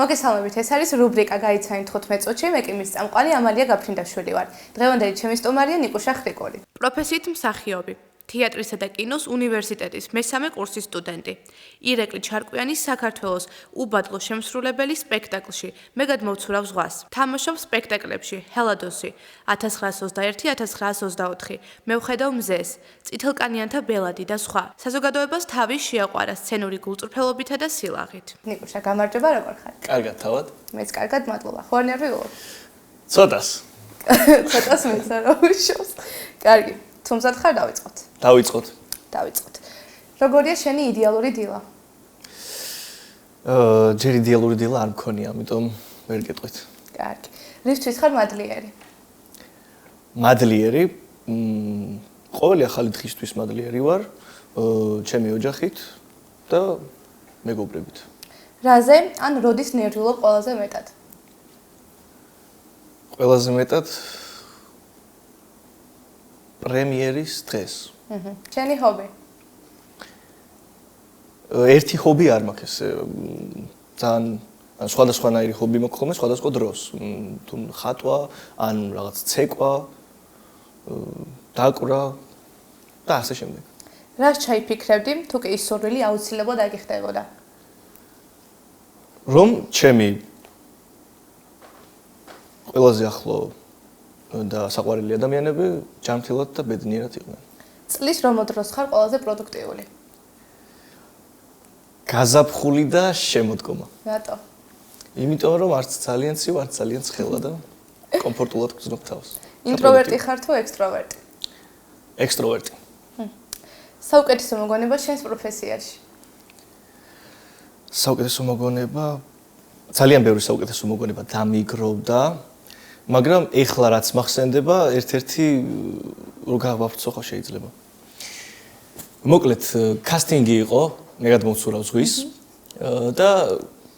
მოგესალმებით, ეს არის რუბრიკა გაიცანით 15 წუთში, მე კი მის წამყვანი ამალია გაფრინდაშვილი ვარ. დღევანდელი ჩემი სტუმარია ნიკუშა ხრიკორი. პროფესიით მსახიობი, თეატრისა და კინოს უნივერსიტეტის მესამე კურსის სტუდენტი. ირეკლი ჩარკვიანის საქართველოს უბადლო შემსრულებელი სპექტაკლში მე გადმოვცურავ ზღვას. თამაშობს სპექტაკლებში ჰელადოსი 1921-1924, მე ვხედავ მზეს, წითელკანიანთა ბელადი და სხვა. საზოგადოებას თავი შეაყვარა სცენური გულწრფელობითა და სილაღით. ნიკუშა, გამარჯობა, როგორ ხარ? კარგად, თავად? მეც კარგად, მადლობა. ხო არ ნერვიულობ? ცოტას. ცოტას მეც არ უშავს. კარგი. თუმცა ხარ დავიწყოთ. დავიწყოთ. როგორია შენი იდეალური დილა? ჯერ იდეალური დილა არ მქონია, ამიტომ ვერ გეტყვით. კარგი. რისთვის ხარ მადლიერი? მადლიერი? ყოველი ახალი დღისთვის მადლიერი ვარ, ჩემი ოჯახით და მეგობრებით. რაზე ან როდის ნერვიულობ ყველაზე მეტად? ყველაზე მეტად პრემიერის დღეს. შენი ჰობი? ერთი ჰობი არ მაქვს ესე ძალიან სხვადასხვანაირი ჰობი მაქვს ხოლმე სხვადასხვა დროს. თუ ხატვა, ან რაღაც ცეკვა, დაკვრა და ასე შემდეგ. რას ჩაიფიქრებდი, თუ კი ის სურვილი აუცილებლად აგიხდებოდა? რომ ჩემი ყველაზე ახლო და საყვარელი ადამიანები ჯანმრთელად და ბედნიერად იყვნენ. წლის რომელ დროს ხარ ყველაზე პროდუქტიული? გაზაფხული და შემოდგომა. რატო? იმიტომ რომ არც ძალიან ცივ, არც ძალიან ცხელა და კომფორტულად გრძნობ თავს. ინტროვერტი ხარ თუ ექსტროვერტი? ექსტროვერტი. საუკეთესო მოგონება შენს პროფესიაში? საუკეთესო მოგონება, ძალიან ბევრი საუკეთესო მოგონება დამიგროვდა, მაგრამ ეხლა რაც მახსენდება, ერთ-ერთი რო გავაფრთხო ხო შეიძლება. მოკლედ, კასტინგი იყო, მე გადმოვცურავ ზღვის და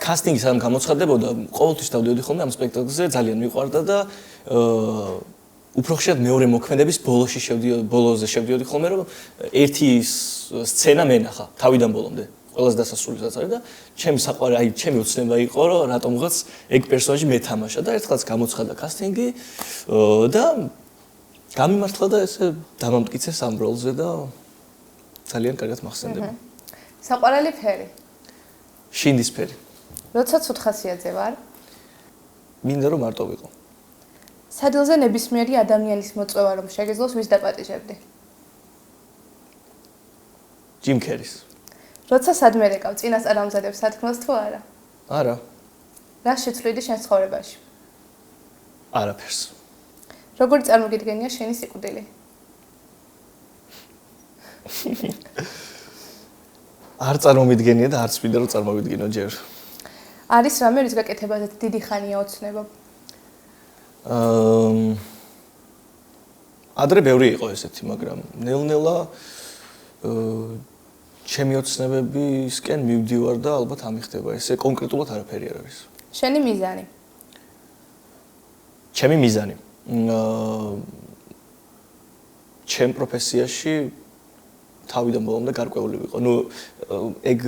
კასტინგი სამ გამოცხადდებოდა, ყოველთვის დავდიოდი ხოლმე ამ სპექტაკლზე, ძალიან მიყვარდა და უფრო ხშირად მეორე მოქმედების ბოლოზე შევდიოდი ხოლმე, რომ ერთი სცენა მენახა თავიდან ბოლომდე. ყველას დასასრულისაც არის და ჩემი საყვარელი, აი ჩემი ოცნება იყო, რომ რატომღაც ეგ პერსონაჟი მეთამაშა და ერთხელაც გამოცხადა კასტინგი და გამიმართლა და ესე დამამტკიცე სამ როლზე და ძალიან კარგად მახსენდება. საყვარელი ფერი? შინდისფერი. როცა ცუთხასიათზე ვარ? მინდა რომ მარტო ვიყო. სადილზე ნებისმიერი ადამიანის მოწვევა რომ შეგეძლოს ვის დაპატიჟებდი? ჯიმ კერის. როცა სადმე რეკავ, წინასწარ ამზადებ სათქმელს თუ არა? არა. რა შეცვლიდი შენ ცხოვრებაში? არაფერს. როგორი წარმოგიდგენია შენი სიკვდილი? არ წარმომიდგენია და არც მინდა რომ წარმოვიდგინო ჯერ. არის რამე რის გაკეთებაზე დიდი ხანია ოცნებობ? ადრე ბევრი იყო ესეთი, მაგრამ ნელ-ნელა ჩემი ოცნებებისკენ მივდივარ და ალბათ ამიხდება. ესე კონკრეტულად არაფერი არ არის. შენი მიზანი? ჩემი მიზანი. ჩემ პროფესიაში თავიდან ბოლომდე გარკვეული ვიყო. ეგ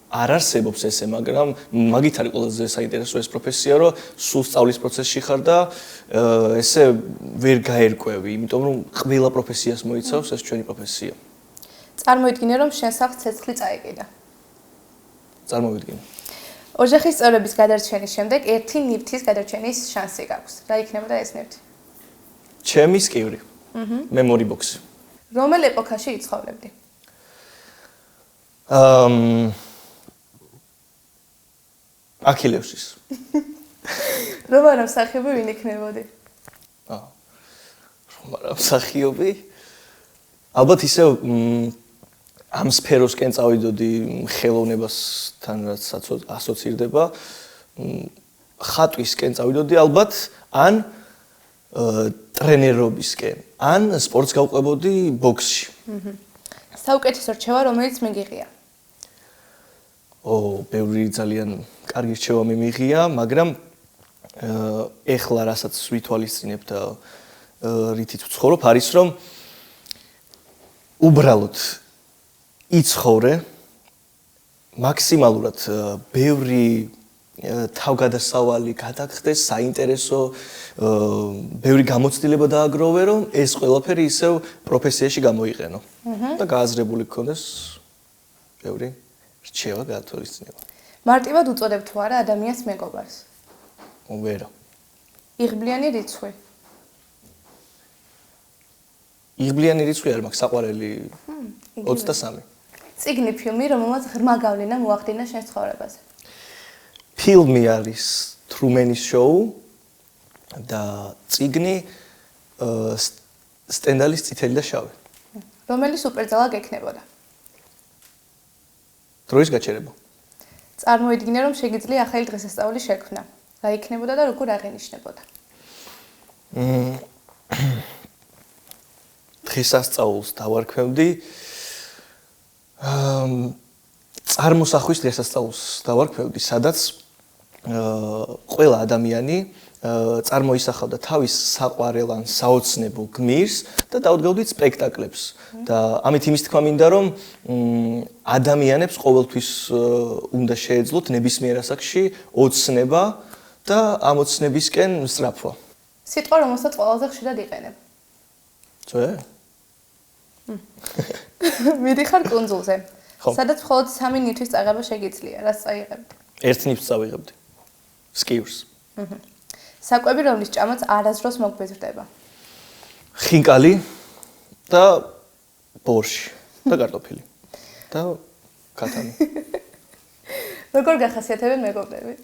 არ არსებობს ესე, მაგრამ მაგით არის ყველაზე საინტერესო ეს პროფესია, რომ სულ სწავლის პროცესში ხარ და ესე ვერ გაერკვევი, იმიტომ რომ ყველა პროფესიას მოიცავს ეს ჩვენი პროფესია. წარმოიდგინე რომ შენ სახლ ცეცხლი წაეკიდა. წარმოვიდგინე. ოჯახის წევრების გადარჩენის შემდეგ ერთი ნივთის გადარჩენის შანსი გაქვს. რა იქნებოდა ეს ნივთი? ჩემი სკივრი. მემორი ბოქსი. რომელ ეპოქაში იცხოვრებდი? აქილევსის. რომ არა მსახიობი ვინ იქნებოდი? რომ არა მსახიობი? ალბათ ისე ამ სფეროსკენ წავიდოდი ხელოვნებასთან რაც ასოცირდება, ხატვისკენ წავიდოდი ალბათ ან ტრენერობისკენ, ან სპორტს გავყვებოდი ბოქსში. საუკეთესო რჩევა რომელიც მიგიღია? ბევრი ძალიან კარგი რჩევა მიმიღია, მაგრამ ეხლა რასაც ვითვალისწინებ და რითიც ვცხოვრობ, არის რომ უბრალოდ იცხოვრე მაქსიმალურად ბევრი თავგადასავალი გადაგხდეს, საინტერესო ბევრი გამოცდილება დააგროვე, რომ ეს ყველაფერი ისევ პროფესიაში გამოიყენო. და გააზრებული გქონდეს ბევრი რჩევა გაათვალისწინება. მარტივად უწოდებ თუ არა ადამიანს მეგობარს? ვერა. იღბლიანი რიცხვი. იღბლიანი რიცხვი არ მაქვს, საყვარელი 23. წიგნი, ფილმი, რომელმაც ღრმა გავლენა მოახდინა შენ ცხოვრებაზე. ფილმი არის Truman-ის შოუ და წიგნი სტენდალის წითელი და შავი. რომელი სუპერძალა გექნებოდა? დროის გაჩერება. წარმოიდგინე, რომ შეგიძლია ახალი დღესასწაული შექმნა. რა იქნებოდა და როგორ აღინიშნებოდა? დღესასწაულს დავარქმევდი. წარმოსახვის დღესასწაულს დავარქმევდი, სადაც ყველა ადამიანი წარმოისახავდა თავის საყვარელ ან საოცნებო გმირს და დავდგავდით სპექტაკლებს. და ამით იმის თქმა მინდა, რომ ადამიანებს ყოველთვის უნდა შეეძლოთ ნებისმიერ ასაკში ოცნება და ამ ოცნებისკენ სწრაფვა. სიტყვა, რომელსაც ყველაზე ხშირად იყენებ. ძვე? მიდიხარ კუნძულზე. ხო. სადაც მხოლოდ 3 ნითვის წაღება შეგიძლია, რას წაიღებდი? ერთ ნივთს წავიღებდი. სკიურს. საკვები, რომლის ჭამაც არასდროს მოგბეზრდება. ხინკალი და ბორში და კარტოფილი და კატანი. როგორ გახასიათებენ მეგობრები?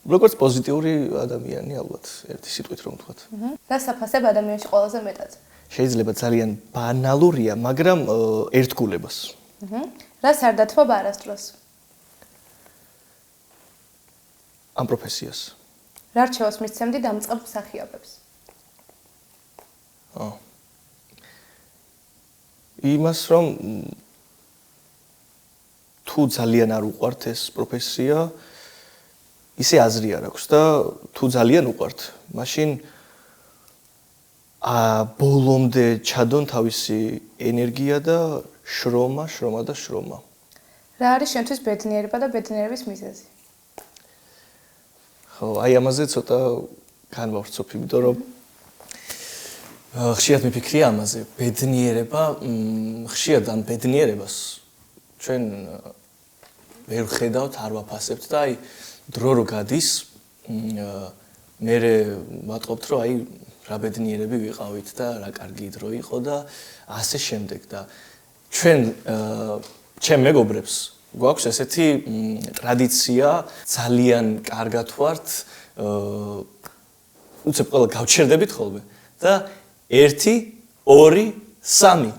როგორც პოზიტიური ადამიანი ალბათ, ერთი სიტყვით რომ ვთქვათ. რა საფასებ ადამიანში ყველაზე მეტად? შეიძლება ძალიან ბანალურია, მაგრამ ერთგულებას. რას არ დათმობ არასდროს? ამ პროფესიას. რა რჩევას მისცემდი დამწყებ მსახიობებს? იმას რომ თუ ძალიან არ უყვართ ეს პროფესია, ისე აზრი არ აქვს და თუ ძალიან უყვართ, მაშინ ბოლომდე ჩადონ თავისი ენერგია და შრომა. რა არის შენთვის ბედნიერება და ბედნიერების მიზეზი? ხო, აი ამაზე ცოტა განვავრცობ, იმიტომ რომ ხშირად მიფიქრია ამაზე, ბედნიერება, ხშირად ამ ბედნიერებას ჩვენ ვერ ვხედავთ, არ ვაფასებთ და აი დრო რო გადის, მე ვატყობთ, რომ აი რა ბედნიერები ვიყავით და რა კარგი დრო იყო და ასე შემდეგ და ჩვენ ჩემ მეგობრებს გვაქვს ესეთი ტრადიცია, ძალიან კარგად ვართ, უცებ ყველა გავჩერდებით ხოლმე და 1, 2, 3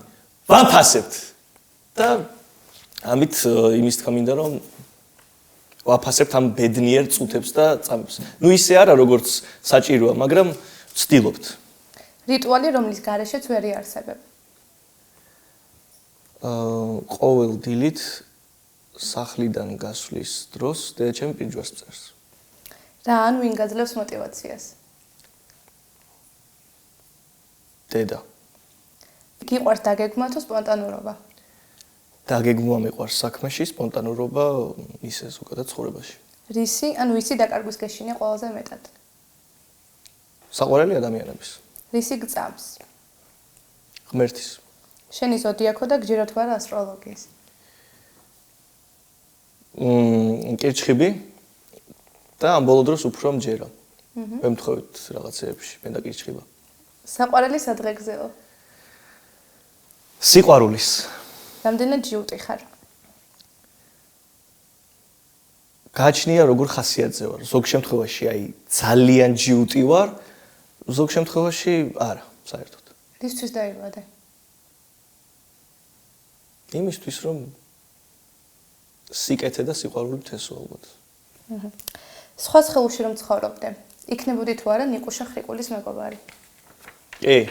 ვაფასებთ და ამით იმის თქმა მინდა რომ ვაფასებთ ამ ბედნიერ წუთებს და წამებს. ნუ ისე არა როგორც საჭიროა, მაგრამ ვცდილობთ. რიტუალი, რომლის გარეშეც ვერ იარსებებ. ყოველ დილით სახლიდან გასვლის დროს დედაჩემი პირჯვარს წერს. რა ან ვინ გაძლევს мотиваციას? დედა. გიყვარს დაგეგმა თუ სპონტანურობა? დაგეგმვა მიყვარს საქმეში, სპონტანურობა ისე ზოგადად ცხოვრებაში. რისი ან ვისი დაკარგვის გეშინია ყველაზე მეტად? საყვარელი ადამიანების. რისი გწამს? ღმერთის. შენი ზოდიაქო და გჯეროთ ვარ ასტროლოგიის? კირჩხიბი და ამ ბოლო დროს უფრო მჯერა. ვემთხოვით რაღაცეებში, მე და კირჩხიბა. საყვარელი სადღეგზეო? სიყვარულის. რამდენად ჯიუტი ხარ? გააჩნია როგორ ხასიათზე ვარ. ზოგ შემთხვევაში აი ძალიან ჯიუტი ვარ, ზოგ შემთხვევაში არა, საერთოდ. რისთვის დაიბადე? იმისთვის რომ სიკეთე და სიყვარული მთესო ალბათ. სხვა სხეულში რომ ცხოვრობდე, იქნებოდი თუ არა ნიკუშა ხრიკულის მეგობარი? კი.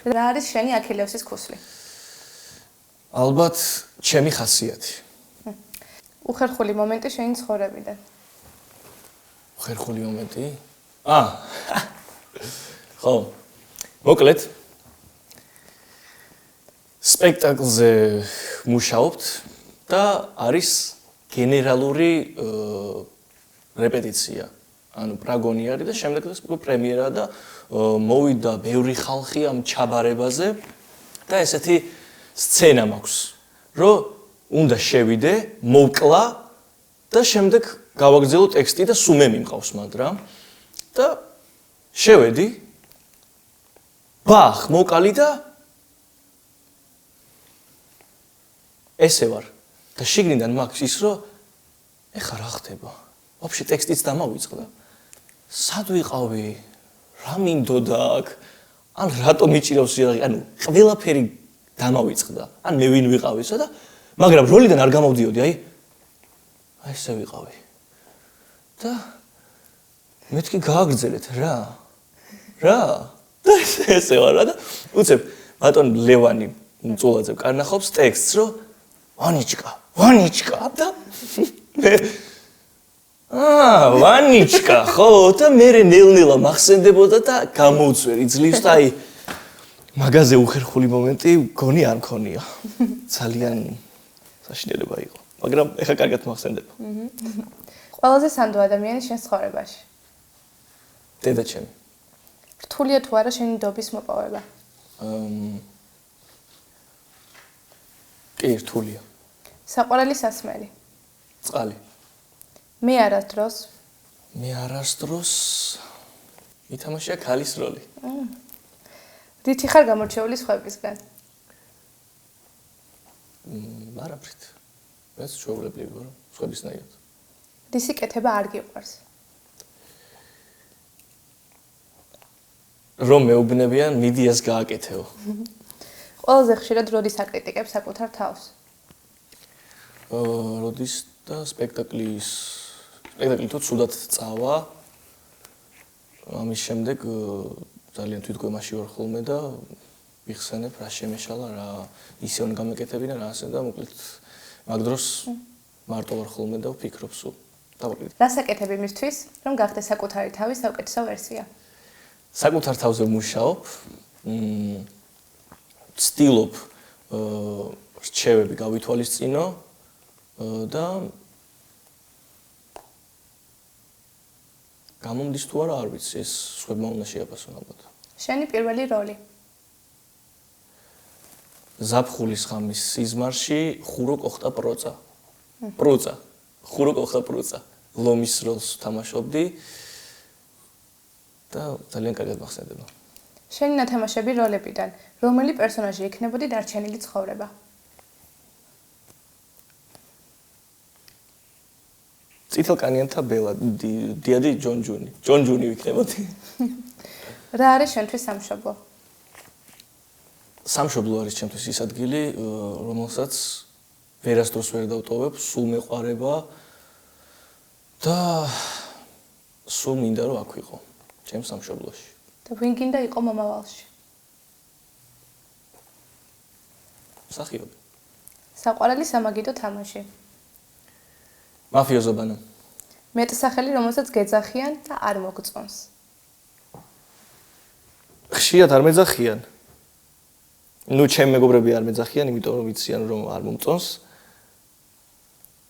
რა არის შენი აქილევსის ქუსლი? ალბათ ჩემი ხასიათი. უხერხული მომენტი შენი ცხოვრებიდან? უხერხული მომენტი? ხო. მოკლედ სპექტაკლზე მუშაობთ და არის გენერალური რეპეტიცია. ანუ პრაგონი არის და შემდეგ პრემიერა და მოვიდა ბევრი ხალხი ამ ჩაბარებაზე და ესეთი სცენა მაქვს, რომ უნდა შევიდე, მოვკლა და შემდეგ გავაგრძელო ტექსტი და სულ მე მიმყავს მანდ რა. და შევედი ბახ, მოვკალი და ესე ვარ. და შიგნიდან მაქვს ის, რომ ეხა რა ხდება? ვაფშე ტექსტიც დამავიწყდა. სად ვიყავი? რა მინდოდა აქ? ან რატომ მიჭირავს იარაღი? ანუ ყველაფერი დამავიწყდა. ან მე ვინ ვიყავისა და მაგრამ როლიდან არ გამოვდიოდი, აი ესე ვიყავი. და მეთქი გააგრძელეთ რა. და ესე ვარ რა და უცებ ბატონ ლევანი მწულაძე კარნახობს ტექსტს, რომ ვანიჩკა და მე ვანიჩკა ხო და მე ნელ-ნელა მახსენდებოდა და გამოვწვერი ძლივს და აი მაგაზე უხერხული მომენტი გონი არ მქონია. ძალიან საშინელება იყო, მაგრამ ეხა კარგად მახსენდება. ყველაზე სანდო ადამიანი შენ ცხოვრებაში? დედა ჩემი. რთულია თუ არა შენი დობის მოპოვება? კი, რთულია. საყვარელი სასმელი? წყალი. მე არასდროს ითამაშია ქალის როლი. რითი ხარ გამორჩეული სხვებისგან? არაფრით. ეს ჩვეულებრივი ვარ, სხვებისნაირად. რისი კეთება არ გიყვარს? რომ მეუბნებიან მიდიას გააკეთეო. ყველაზე ხშირად როდის აკრიტიკებ საკუთარ თავს? როდის და სპექტაკლი თუ ცუდად წავა, ამის შემდეგ ძალიან თვითგვემაში ვარ ხოლმე და ვიხსენებ რა შემეშალა, რა ისე უნდა გამეკეთებინა, რა ასე და მოკლედ მაგ დროს მარტო ვარ ხოლმე და ვფიქრობ სულ. რას აკეთებ იმისთვის, რომ გახდეს საკუთარი თავის საუკეთესო ვერსია? საკუთარ თავზე ვმუშაობ, ვცდილობ რჩევები გავითვალისწინო და გამომდის თუ არა არ ვიცი, ეს სხვებმა უნდა შეაფასონ ალბათ. შენი პირველი როლი? ზაფხულის ღამის სიზმარში ხურო კოხტა პროცა. ხურო კოხტა პროცა. ლომის როლს თამაშობდი და ძალიან კარგად მახსენდება. შენი ნათამაშები როლებიდან რომელი პერსონაჟი იქნებოდი დარჩენილი ცხოვრება? წითელკანიანთა ბელა, დიადი ჯონჯუნი ვიქნებოდი. რა არის შენთვის სამშობლო? სამშობლო არის ჩემთვის ის ადგილი, რომელსაც ვერასდროს ვერ დავტოვებ, სულ მეყვარება და სულ მინდა რომ აქ ვიყო, ჩემს სამშობლოში. და ვინ გინდა იყო მომავალში? მსახიობი. საყვარელი სამაგიდო თამაში? მაფიოზო ბანო. მეტსახელი, რომელსაც გეძახიან და არ მოგწონს? ხშირად არ მეძახიან. ნუ ჩემი მეგობრები არ მეძახიან, იმიტომ რომ იციან რომ არ მომწონს.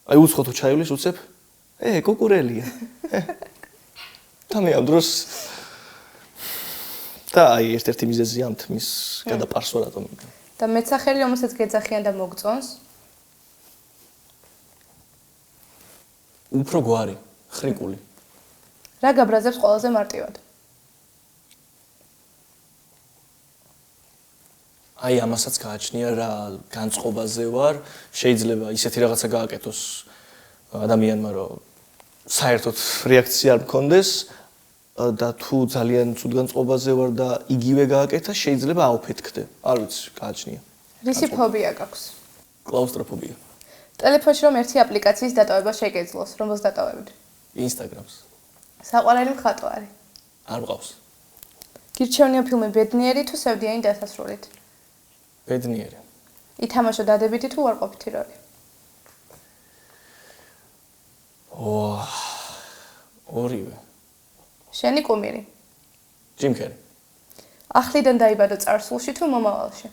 აი უცხო თუ ჩაივლის უცებ, კუკურელია. და მე ამ დროს და აი ერთ-ერთი მიზეზი ამ თმის გადაპარსვა რატომ იქნება. და მეტსახელი, რომელსაც გეძახიან და მოგწონს? უფრო გვარი, ხრიკული. რა გაბრაზებს ყველაზე მარტივად? აი ამასაც გააჩნია რა განწყობაზე ვარ, შეიძლება ისეთი რაღაცა გააკეთოს ადამიანმა, რომ საერთოდ რეაქცია არ მქონდეს და თუ ძალიან ცუდ განწყობაზე ვარ და იგივე გააკეთა, შეიძლება აუფეთქდე. არ ვიცი, გააჩნია. რისი ფობია გაქვს? კლაუსტროფობია. ტელეფონში რომ ერთი აპლიკაციის დატოვება შეგეძლოს, რომელს დატოვებდი? ინსტაგრამს. საყვარელი მხატვარი? არ მყავს. გირჩევნია ფილმი ბედნიერი თუ სევდიანი დასასრულით? ბედნიერი. ითამაშო დადებითი თუ უარყოფითი როლი? ორივე. შენი კუმირი? ჯიმ კერი. ახლიდან დაიბადო წარსულში თუ მომავალში?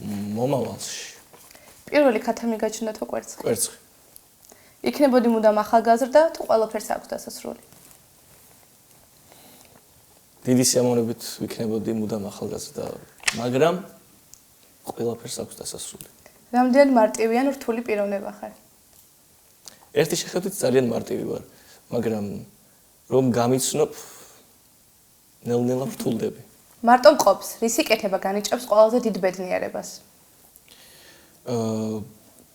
მომავალში. პირველი ქათამი გაჩნდა თუ კვერცხი? კვერცხი. იქნებოდი მუდამ ახალგაზრდა თუ ყველაფერს აქვს დასასრული? დიდი სიამოვნებით ვიქნებოდი მუდამ ახალგაზრდა, მაგრამ ყველაფერს აქვს დასასრული. რამდენად მარტივი ან რთული პიროვნება ხარ? ერთი შეხედვით ძალიან მარტივი ვარ, მაგრამ რომ გამიცნობ, ნელ-ნელა ვრთულდები. მარტო მყოფს, რისი კეთება განიჭებს ყველაზე დიდ ბედნიერებას?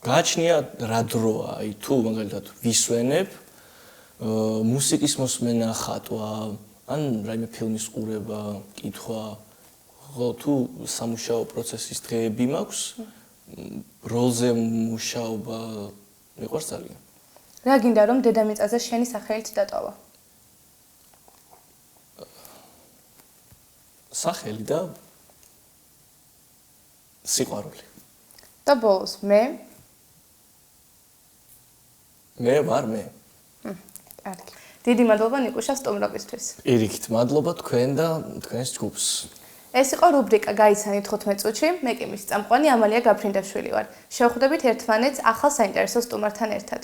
გააჩნია რა დროა, აი თუ მაგალითად ვისვენებ, მუსიკის მოსმენა, ხატვა, ან რაიმე ფილმის ყურება, კითხვა, ხო თუ სამუშაო პროცესის დღეები მაქვს, როლზე მუშაობა მიყვარს ძალიან. რა გინდა რომ დედამიწაზე შენი სახელით დატოვა? სახელი და სიყვარული. და ბოლოს მე ვარ მე. კარგი. დიდი მადლობა ნიკუშა სტუმრობისთვის. პირიქით, მადლობა თქვენ და თქვენს ჯგუფს. ეს იყო რუბრიკა გაიცანი 15 წუთში. მე კი მის წამყვანი ამალია გაფრინდაშვილი ვარ. შევხვდებით ერთმანეთს ახალ საინტერესო სტუმართან ერთად.